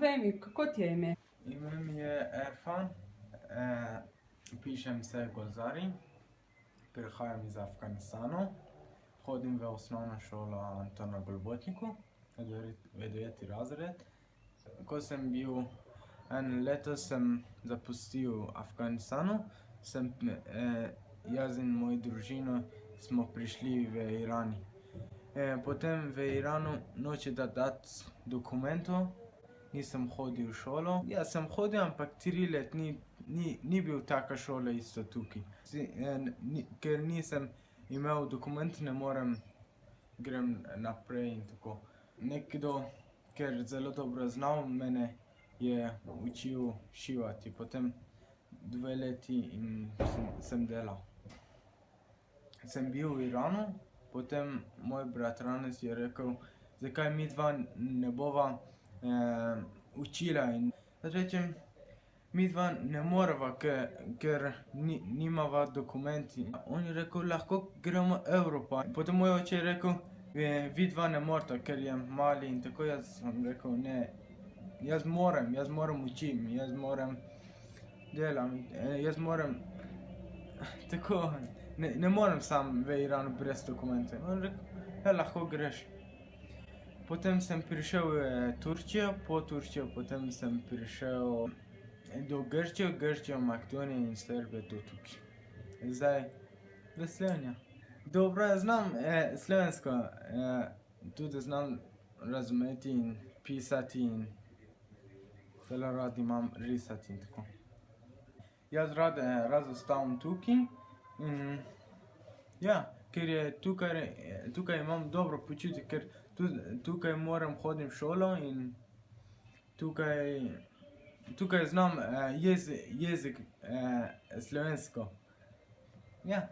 Povej mi, kako ti je ime? Ime mi je Erfan, pišem se Golzari, prihajam iz Afganistana, hodim v osnovno šolo Antona Golbotniku, v 9. razred. Ko sem bil eno leto, sem zapustil Afganistan, jaz in moja družina smo prišli v Iran. Potem v Iranu nočeta dati dokumentov, nisem hodil v šolo. Ja, sem hodil, ampak 3 let ni bil taka šola isto tukaj. Ker nisem imel dokument, ne morem grem naprej in tako. Nekdo, ker zelo dobro znal, mene je učil šivati. Potem 2 leti in sem delal. Sem bil v Iranu, potem moj bratranec je rekel, zakaj midva ne bova učila. In rečem, midva ne moreva, ker nimava dokumenti. On je rekel, lahko gremo Evropa. Potem moj oče je rekel, vidva ne moreta, ker je mali in tako. Jaz sem rekel, ne, jaz moram učim, jaz moram delam, jaz moram tako, ne morem sam v Iran brez dokumentov. On je rekel, ja, lahko greš. Potem sem prišel v Turčijo, po Turčijo potem sem prišel do Grčijo, Makedonijo in Srbijo do tukaj. Zdaj v Sloveniji. Dobro, jaz znam slovensko, tudi znam razumeti in pisati in zelo rad imam risati in tako. Jaz rad ostanem tukaj in ja, ker je tukaj imam dobro počutje, ker tukaj moram hodim v šolo in tukaj znam jezik slovensko. Ja.